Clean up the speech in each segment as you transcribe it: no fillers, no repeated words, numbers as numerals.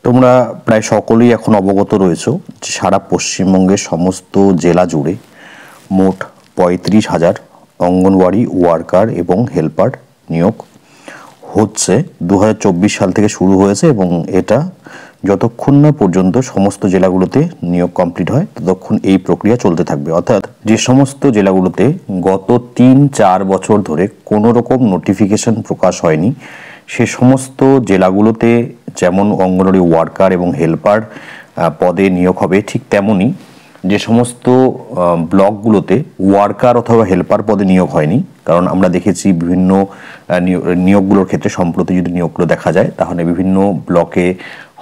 তোমরা প্রায় সকলেই এখন অবগত রয়েছো যে সারা পশ্চিমবঙ্গের সমস্ত জেলা জুড়ে মোট ৩৫,০০০ অঙ্গনওয়াড়ি ওয়ার্কার এবং হেল্পার নিয়োগ হচ্ছে। ২০২৪ সাল থেকে শুরু হয়েছে এবং এটা যতক্ষণ না পর্যন্ত সমস্ত জেলাগুলোতে নিয়োগ কমপ্লিট হয় ততক্ষণ এই প্রক্রিয়া চলতে থাকবে। অর্থাৎ যে সমস্ত জেলাগুলোতে গত ৩-৪ বছর ধরে কোনো রকম নোটিফিকেশন প্রকাশ হয়নি, সে সমস্ত জেলাগুলোতে যেমন অঙ্গনওয়াড়ি ওয়ার্কার এবং হেল্পার পদে নিয়োগ হবে, ঠিক তেমনই যে সমস্ত ব্লকগুলোতে ওয়ার্কার অথবা হেল্পার পদে নিয়োগ হয়নি, কারণ আমরা দেখেছি বিভিন্ন নিয়োগগুলোর ক্ষেত্রে সম্প্রতি যদি নিয়োগগুলো দেখা যায় তাহলে বিভিন্ন ব্লকে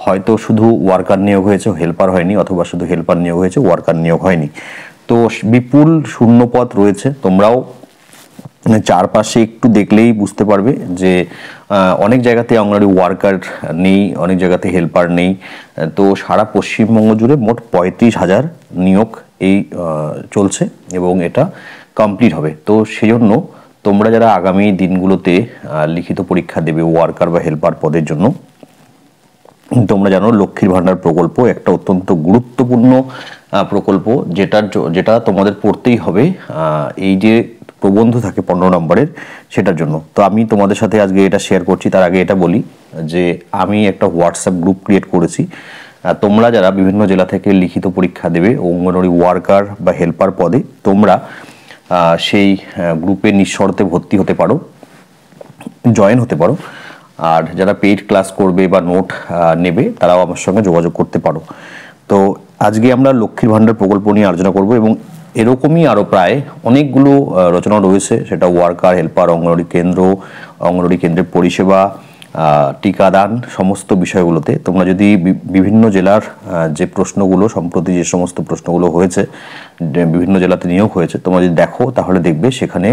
হয়তো শুধু ওয়ার্কার নিয়োগ হয়েছে, হেল্পার হয়নি, অথবা শুধু হেল্পার নিয়োগ হয়েছে, ওয়ার্কার নিয়োগ হয়নি। তো বিপুল শূন্যপদ রয়েছে। তোমরাও চারপাশে একটু দেখলেই বুঝতে পারবে যে অনেক জায়গাতে অঙ্গনওয়াড়ি ওয়ার্কার নেই, অনেক জায়গাতে হেল্পার নেই। তো সারা পশ্চিমবঙ্গ জুড়ে মোট ৩৫,০০০ নিয়োগ এই চলছে এবং এটা কমপ্লিট হবে। তো সেজন্য তোমরা যারা আগামী দিনগুলোতে লিখিত পরীক্ষা দেবে ওয়ার্কার বা হেল্পার পদের জন্য, তোমরা জানো লক্ষ্মীর ভাণ্ডার প্রকল্প একটা অত্যন্ত গুরুত্বপূর্ণ প্রকল্প, যেটা তোমাদের পড়তেই হবে। এই যে প্রবন্ধ থাকে 15 নম্বরের, সেটার জন্য। তো আমি তোমাদের সাথে আজকে এটা শেয়ার করছি। তার আগে এটা বলি যে আমি একটা হোয়াটসঅ্যাপ গ্রুপ ক্রিয়েট করেছি। তোমরা যারা বিভিন্ন জেলা থেকে লিখিত পরীক্ষা দেবে অঙ্গনওয়াড়ি ওয়ার্কার বা হেল্পার পদে, তোমরা সেই গ্রুপে নিঃশর্তে ভর্তি হতে পারো, জয়েন হতে পারো। আর যারা পেইড ক্লাস করবে বা নোট নেবে তারাও আমার সঙ্গে যোগাযোগ করতে পারো। তো আজকে আমরা লক্ষ্মীর ভাণ্ডার প্রকল্প নিয়ে আলোচনা করব এবং এরকমই আরও প্রায় অনেকগুলো রচনা রয়েছে, সেটা ওয়ার্কার, হেল্পার, অঙ্গনওয়াড়ি কেন্দ্র, অঙ্গনওয়াড়ি কেন্দ্রের পরিষেবা, টিকাদান, সমস্ত বিষয়গুলোতে তোমরা যদি বিভিন্ন জেলার যে প্রশ্নগুলো সম্প্রতি যে সমস্ত প্রশ্নগুলো হয়েছে, বিভিন্ন জেলাতে নিয়োগ হয়েছে, তোমরা যদি দেখো তাহলে দেখবে সেখানে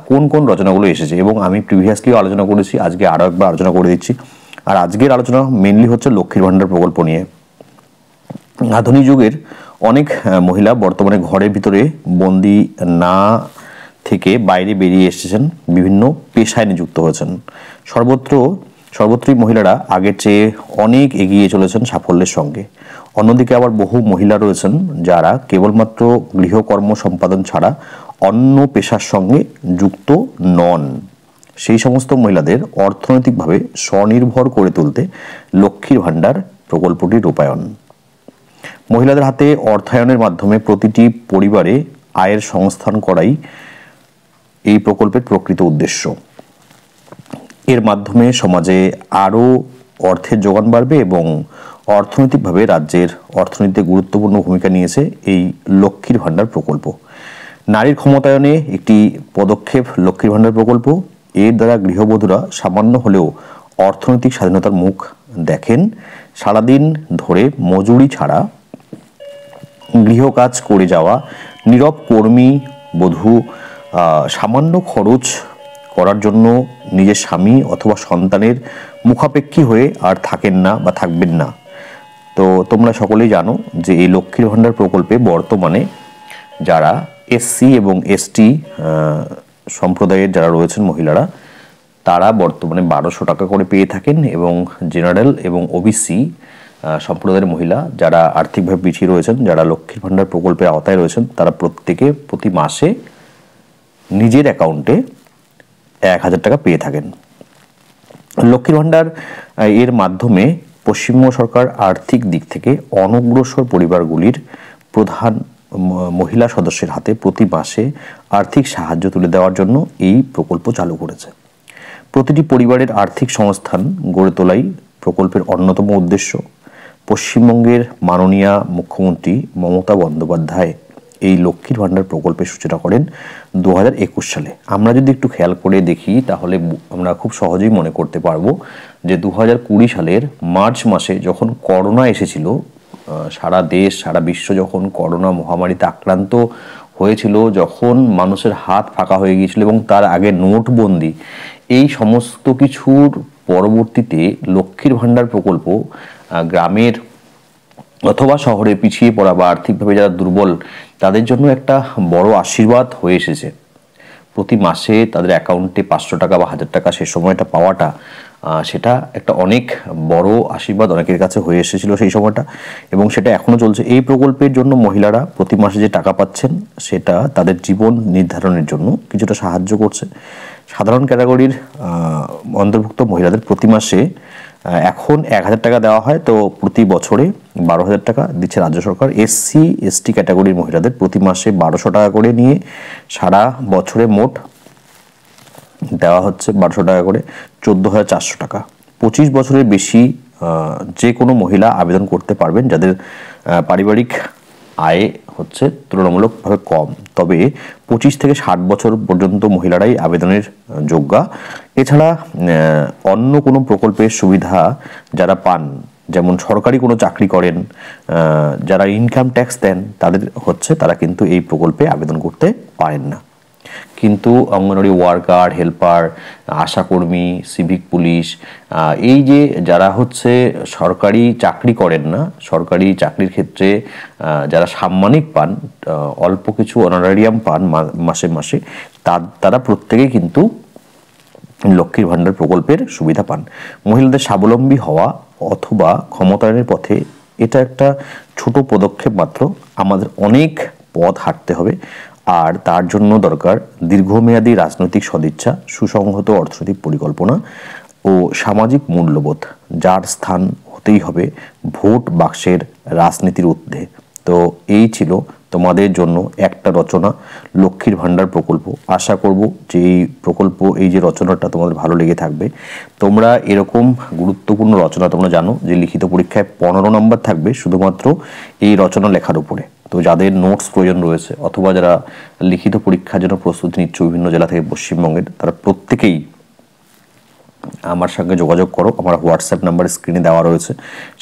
কোন কোন রচনাগুলো এসেছে। এবং আমি প্রিভিয়াসলিও আলোচনা করেছি, আজকে আরও একবার আলোচনা করে দিচ্ছি। আর আজকের আলোচনা মেনলি হচ্ছে লক্ষ্মীর ভাণ্ডার প্রকল্প নিয়ে। আধুনিক যুগের অনেক মহিলা বর্তমানে ঘরের ভিতরে বন্দি না থেকে বাইরে বেরিয়ে এসেছেন, বিভিন্ন পেশায় নিযুক্ত হয়েছেন। সর্বত্রই মহিলারা আগের চেয়ে অনেক এগিয়ে চলেছেন সাফল্যের সঙ্গে। অন্যদিকে আবার বহু মহিলা রয়েছেন যারা কেবলমাত্র গৃহকর্ম সম্পাদন ছাড়া অন্য পেশার সঙ্গে যুক্ত নন। সেই সমস্ত মহিলাদের অর্থনৈতিকভাবে স্বনির্ভর করে তুলতে লক্ষ্মীর ভাণ্ডার প্রকল্পটি রূপায়ণ। মহিলাদের হাতে অর্থায়নের মাধ্যমে প্রতিটি পরিবারে আয়ের সংস্থান করাই এই প্রকল্পের প্রকৃত উদ্দেশ্য। এর মাধ্যমে সমাজে আরও অর্থের যোগান বাড়বে এবং অর্থনৈতিকভাবে রাজ্যের অর্থনীতিতে গুরুত্বপূর্ণ ভূমিকা নিয়েছে এই লক্ষ্মীর ভাণ্ডার প্রকল্প। নারীর ক্ষমতায়নে একটি পদক্ষেপ লক্ষ্মীর ভাণ্ডার প্রকল্প। এর দ্বারা গৃহবধূরা সামান্য হলেও অর্থনৈতিক স্বাধীনতার মুখ দেখেন। সারাদিন ধরে মজুরি ছাড়া গৃহকাজ করে যাওয়া নীরব কর্মী বধূ সামান্য খরচ করার জন্য নিজের স্বামী অথবা সন্তানের মুখাপেক্ষী হয়ে আর থাকেন না বা থাকবেন না। তো তোমরা সকলেই জানো যে এই লক্ষ্মীর ভাণ্ডার প্রকল্পে বর্তমানে যারা এসসি এবং এসটি সম্প্রদায়ের যারা রয়েছেন মহিলারা, তারা বর্তমানে ১২০০ টাকা করে পেয়ে থাকেন এবং জেনারেল এবং ওবিসি সম্প্রদায়ের মহিলা যারা আর্থিকভাবে পিছিয়ে রয়েছেন, যারা লক্ষ্মীর ভাণ্ডার প্রকল্পের আওতায় রয়েছেন, তারা প্রত্যেকে প্রতি মাসে নিজের অ্যাকাউন্টে ১,০০০ টাকা পেয়ে থাকেন। লক্ষ্মীর ভাণ্ডার এর মাধ্যমে পশ্চিমবঙ্গ সরকার আর্থিক দিক থেকে অনগ্রসর পরিবারগুলির প্রধান মহিলা সদস্যের হাতে প্রতি মাসে আর্থিক সাহায্য তুলে দেওয়ার জন্য এই প্রকল্প চালু করেছে। প্রতিটি পরিবারের আর্থিক সংস্থান গড়ে তোলাই প্রকল্পের অন্যতম উদ্দেশ্য। পশ্চিমবঙ্গের মাননীয় মুখ্যমন্ত্রী মমতা বন্দ্যোপাধ্যায় এই লক্ষ্মীর ভাণ্ডার প্রকল্পের সূচনা করেন 2021 সালে। আমরা যদি একটু খেয়াল করে দেখি তাহলে আমরা খুব সহজেই মনে করতে পারবো যে 2020 সালের মার্চ মাসে যখন করোনা এসেছিল, সারা দেশ সারা বিশ্ব যখন করোনা মহামারীতে আক্রান্ত হয়েছিল, যখন মানুষের হাত ফাঁকা হয়ে গিয়েছিল এবং তার আগে নোটবন্দি, এই সমস্ত কিছুর পরবর্তীতে লক্ষ্মীর ভাণ্ডার প্রকল্প গ্রামের অথবা শহরে পিছিয়ে পড়া বা আর্থিকভাবে যারা দুর্বল তাদের জন্য একটা বড় আশীর্বাদ হয়ে এসেছে। প্রতি মাসে তাদের অ্যাকাউন্টে ৫০০ টাকা বা ১,০০০ টাকা সে সময়টা পাওয়াটা সেটা একটা অনেক বড় আশীর্বাদ অনেকের কাছে হয়ে এসেছিল সেই সময়টা, এবং সেটা এখনও চলছে। এই প্রকল্পের জন্য মহিলারা প্রতি মাসে যে টাকা পাচ্ছেন সেটা তাদের জীবন নির্ধারণের জন্য কিছুটা সাহায্য করছে। সাধারণ ক্যাটাগরির অন্তর্ভুক্ত মহিলাদের প্রতি মাসে এখন 1,000 টাকা দেওয়া হয়, তো প্রতি বছরে 12,000 টাকা দিচ্ছে রাজ্য সরকার। SC ST ক্যাটাগরির মহিলাদের প্রতি মাসে 1,200 টাকা করে নিয়ে সারা বছরে মোট দেওয়া হচ্ছে 1,200 টাকা করে, 14,400 টাকা। 25 বছরের বেশি যে কোনো মহিলা আবেদন করতে পারবেন যাদের পারিবারিক আয় হচ্ছে তুলনামূলকভাবে কম, তবে 25 থেকে 60 বছর পর্যন্ত মহিলারাই আবেদনের যোগ্যা। এছাড়া অন্য কোনো প্রকল্পের সুবিধা যারা পান, যেমন সরকারি কোনো চাকরি করেন, যারা ইনকাম ট্যাক্স দেন, তারা কিন্তু এই প্রকল্পে আবেদন করতে পারেন না। কিন্তু অঙ্গনওয়াড়ি ওয়ার্কার, হেল্পার, আশাকর্মী, সিভিক পুলিশ, এই যে যারা হচ্ছে সরকারি চাকরি করেন না, সরকারি চাকরির ক্ষেত্রে যারা সাম্মানিক পান, অল্প কিছু অনারারিয়াম পান মাসে মাসে, তারা প্রত্যেকেই কিন্তু লক্ষ্মীর ভাণ্ডার প্রকল্পের সুবিধা পান। মহিলাদের স্বাবলম্বী হওয়া অথবা ক্ষমতায়নের পথে এটা একটা ছোট পদক্ষেপ মাত্র। আমাদের অনেক পথ হাঁটতে হবে, আর তার জন্য দরকার দীর্ঘমেয়াদী রাজনৈতিক সদিচ্ছা, সুসংহত অর্থনৈতিক পরিকল্পনা ও সামাজিক মূল্যবোধ, যার স্থান হতেই হবে ভোট বাক্সের রাজনীতির ঊর্ধ্বে। তো এই ছিল তোমাদের জন্য একটা রচনা, লক্ষ্মীর ভাণ্ডার প্রকল্প। আশা করব যে এই প্রকল্প, এই যে রচনাটা তোমাদের ভালো লেগে থাকবে। তোমরা এরকম গুরুত্বপূর্ণ রচনা, তোমরা জানো যে লিখিত পরীক্ষায় 15 নম্বর থাকবে শুধুমাত্র এই রচনা লেখার উপরে। তো যাদের নোটস প্রয়োজন রয়েছে অথবা যারা লিখিত পরীক্ষার জন্য প্রস্তুতি নিচ্ছে বিভিন্ন জেলা থেকে পশ্চিমবঙ্গের, তারা প্রত্যেকেই আমার সঙ্গে যোগাযোগ করো। আমার হোয়াটসঅ্যাপ নাম্বার স্ক্রিনে দেওয়া রয়েছে,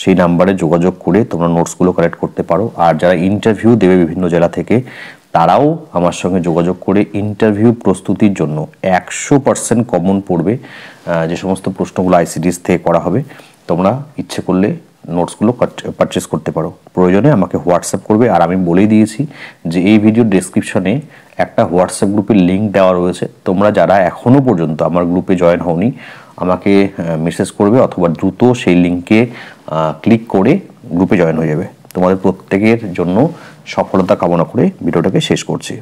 সেই নাম্বারে যোগাযোগ করে তোমরা নোটসগুলো কালেক্ট করতে পারো। আর যারা ইন্টারভিউ দেবে বিভিন্ন জেলা থেকে, তারাও আমার সঙ্গে যোগাযোগ করে ইন্টারভিউ প্রস্তুতির জন্য 100% কমন পড়বে যে সমস্ত প্রশ্নগুলো ICTS থেকে করা হবে। তোমরা ইচ্ছে করলে নোটসগুলো পারচেস করতে পারো, প্রয়োজনে আমাকে হোয়াটসঅ্যাপ করবে। আর আমি বলেই দিয়েছি যে এই ভিডিও ডেসক্রিপশনে একটা হোয়াটসঅ্যাপ গ্রুপের লিঙ্ক দেওয়া রয়েছে। তোমরা যারা এখনও পর্যন্ত আমার গ্রুপে জয়েন হওনি, আমাকে মেসেজ করবে অথবা দ্রুত সেই লিঙ্কে ক্লিক করে গ্রুপে জয়েন হয়ে যাবে। তোমাদের প্রত্যেকের জন্য সফলতা কামনা করে ভিডিওটাকে শেষ করছি।